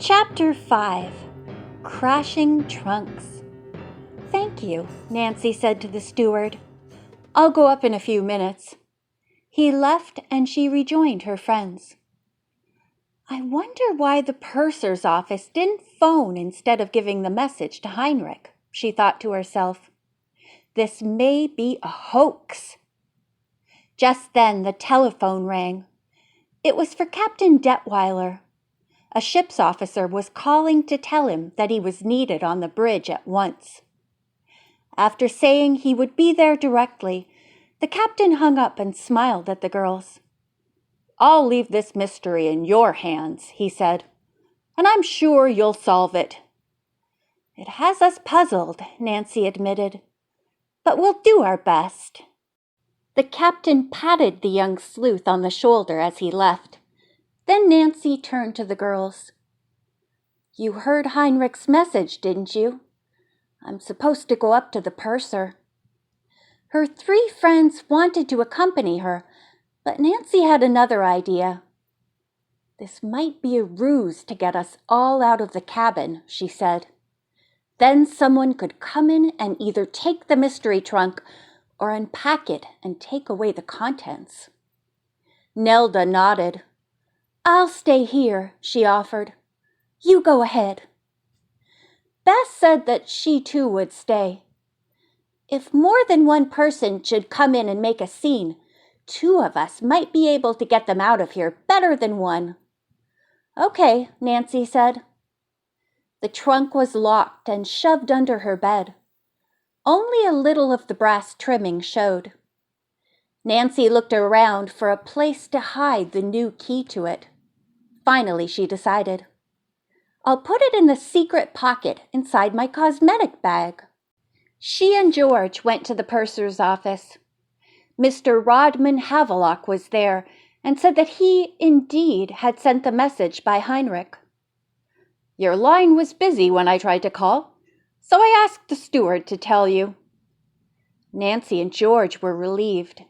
Chapter 5. Crashing Trunks. "Thank you," Nancy said to the steward. "I'll go up in a few minutes." He left and she rejoined her friends. "I wonder why the purser's office didn't phone instead of giving the message to Heinrich," she thought to herself. "This may be a hoax." Just then the telephone rang. It was for Captain Detweiler. A ship's officer was calling to tell him that he was needed on the bridge at once. After saying he would be there directly, the captain hung up and smiled at the girls. "I'll leave this mystery in your hands," he said, "and I'm sure you'll solve it." "It has us puzzled," Nancy admitted, "but we'll do our best." The captain patted the young sleuth on the shoulder as he left. Then Nancy turned to the girls. "You heard Heinrich's message, didn't you? I'm supposed to go up to the purser." Her three friends wanted to accompany her, but Nancy had another idea. "This might be a ruse to get us all out of the cabin," she said. "Then someone could come in and either take the mystery trunk or unpack it and take away the contents." Nelda nodded. "I'll stay here," she offered. "You go ahead." Bess said that she too would stay. "If more than one person should come in and make a scene, two of us might be able to get them out of here better than one." "Okay," Nancy said. The trunk was locked and shoved under her bed. Only a little of the brass trimming showed. Nancy looked around for a place to hide the new key to it. Finally, she decided, "I'll put it in the secret pocket inside my cosmetic bag." She and George went to the purser's office. Mr. Rodman Havelock was there and said that he, indeed, had sent the message by Heinrich. "Your line was busy when I tried to call, so I asked the steward to tell you." Nancy and George were relieved.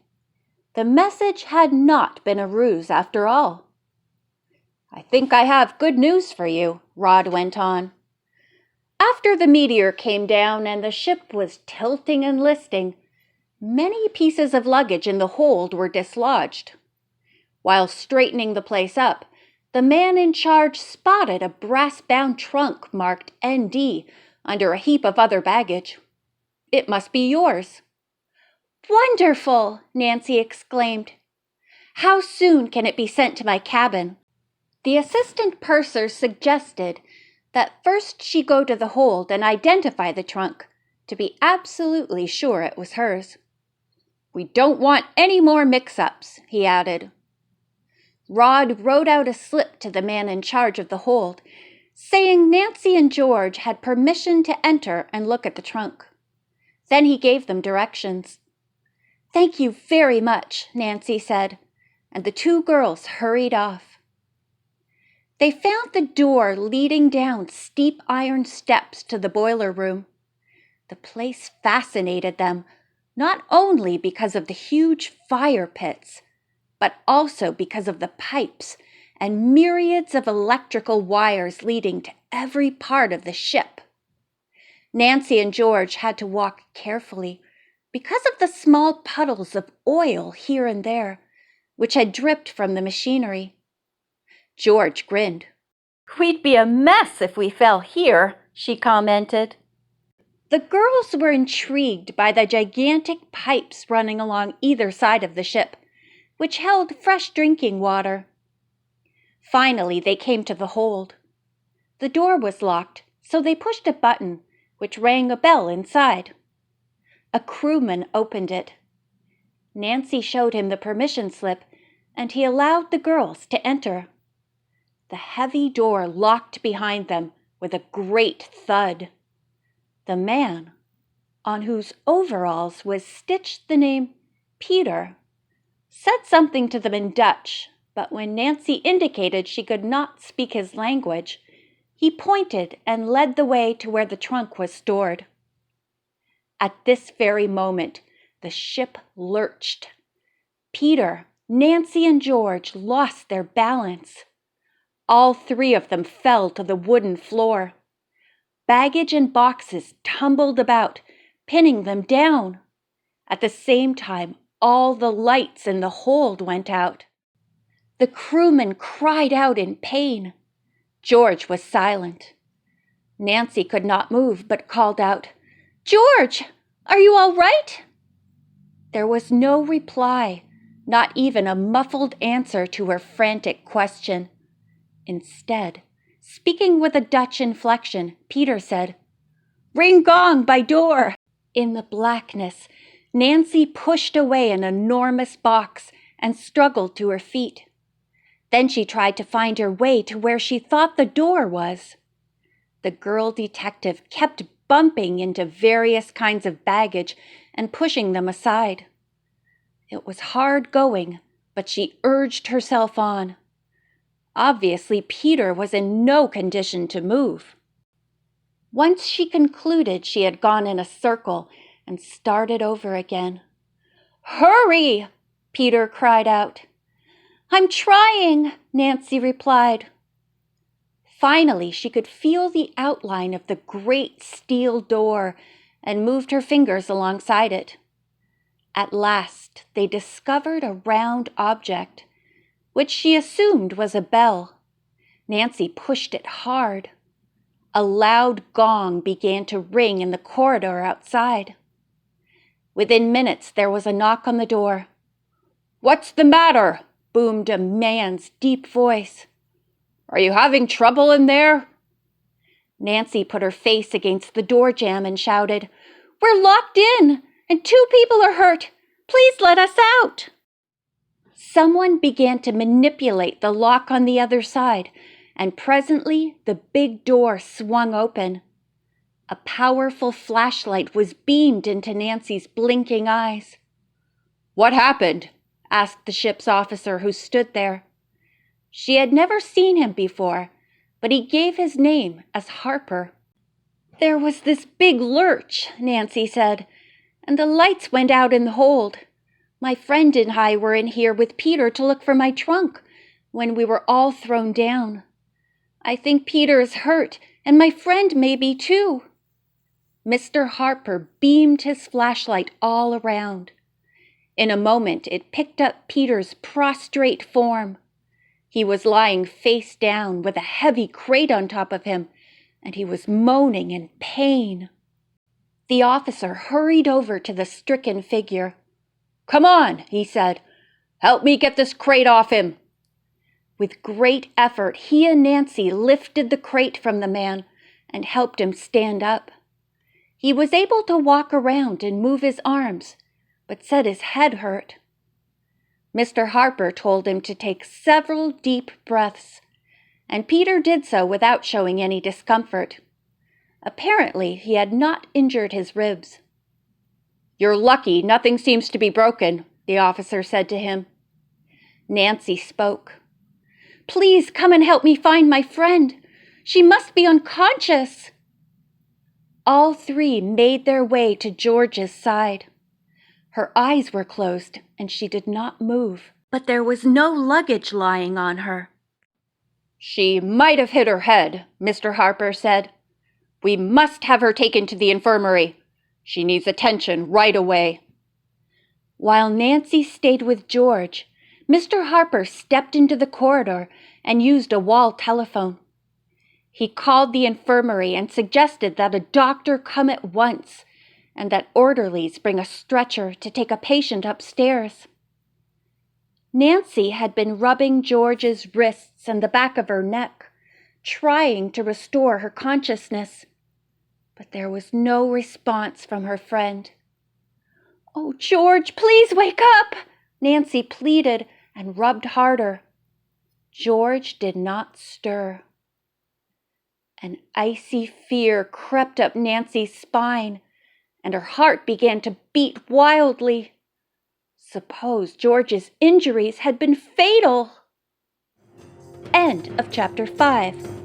The message had not been a ruse after all. "I think I have good news for you," Rod went on. "After the meteor came down and the ship was tilting and listing, many pieces of luggage in the hold were dislodged. While straightening the place up, the man in charge spotted a brass-bound trunk marked ND under a heap of other baggage. It must be yours." "Wonderful!" Nancy exclaimed. "How soon can it be sent to my cabin?" The assistant purser suggested that first she go to the hold and identify the trunk to be absolutely sure it was hers. "We don't want any more mix-ups," he added. Rod wrote out a slip to the man in charge of the hold, saying Nancy and George had permission to enter and look at the trunk. Then he gave them directions. "Thank you very much," Nancy said, and the two girls hurried off. They found the door leading down steep iron steps to the boiler room. The place fascinated them, not only because of the huge fire pits, but also because of the pipes and myriads of electrical wires leading to every part of the ship. Nancy and George had to walk carefully because of the small puddles of oil here and there, which had dripped from the machinery. George grinned. "We'd be a mess if we fell here," she commented. The girls were intrigued by the gigantic pipes running along either side of the ship, which held fresh drinking water. Finally, they came to the hold. The door was locked, so they pushed a button, which rang a bell inside. A crewman opened it. Nancy showed him the permission slip, and he allowed the girls to enter. The heavy door locked behind them with a great thud. The man, on whose overalls was stitched the name Peter, said something to them in Dutch, but when Nancy indicated she could not speak his language, he pointed and led the way to where the trunk was stored. At this very moment, the ship lurched. Peter, Nancy, and George lost their balance. All three of them fell to the wooden floor. Baggage and boxes tumbled about, pinning them down. At the same time, all the lights in the hold went out. The crewman cried out in pain. George was silent. Nancy could not move, but called out, "George, are you all right?" There was no reply, not even a muffled answer to her frantic question. Instead, speaking with a Dutch inflection, Peter said, "Ring gong by door." In the blackness, Nancy pushed away an enormous box and struggled to her feet. Then she tried to find her way to where she thought the door was. The girl detective kept bumping into various kinds of baggage and pushing them aside. It was hard going, but she urged herself on. Obviously, Peter was in no condition to move. Once she concluded she had gone in a circle and started over again. "Hurry!" Peter cried out. "I'm trying," Nancy replied. Finally, she could feel the outline of the great steel door and moved her fingers alongside it. At last, they discovered a round object, which she assumed was a bell. Nancy pushed it hard. A loud gong began to ring in the corridor outside. Within minutes, there was a knock on the door. "What's the matter?" boomed a man's deep voice. "Are you having trouble in there?" Nancy put her face against the door jamb and shouted, "We're locked in, and 2 people are hurt. Please let us out." Someone began to manipulate the lock on the other side, and presently the big door swung open. A powerful flashlight was beamed into Nancy's blinking eyes. "What happened?" asked the ship's officer who stood there. She had never seen him before, but he gave his name as Harper. "There was this big lurch," Nancy said, "and the lights went out in the hold. My friend and I were in here with Peter to look for my trunk when we were all thrown down. I think Peter is hurt, and my friend may be too." Mr. Harper beamed his flashlight all around. In a moment, it picked up Peter's prostrate form. He was lying face down with a heavy crate on top of him, and he was moaning in pain. The officer hurried over to the stricken figure. "Come on," he said. "Help me get this crate off him." With great effort, he and Nancy lifted the crate from the man and helped him stand up. He was able to walk around and move his arms, but said his head hurt. Mr. Harper told him to take several deep breaths, and Peter did so without showing any discomfort. Apparently, he had not injured his ribs. "You're lucky nothing seems to be broken," the officer said to him. Nancy spoke. "Please come and help me find my friend. She must be unconscious." All three made their way to George's side. Her eyes were closed, and she did not move, but there was no luggage lying on her. "She might have hit her head," Mr. Harper said. "We must have her taken to the infirmary. She needs attention right away." While Nancy stayed with George, Mr. Harper stepped into the corridor and used a wall telephone. He called the infirmary and suggested that a doctor come at once and that orderlies bring a stretcher to take a patient upstairs. Nancy had been rubbing George's wrists and the back of her neck, trying to restore her consciousness, but there was no response from her friend. "Oh, George, please wake up!" Nancy pleaded and rubbed harder. George did not stir. An icy fear crept up Nancy's spine, and her heart began to beat wildly. Suppose George's injuries had been fatal. End of chapter 5.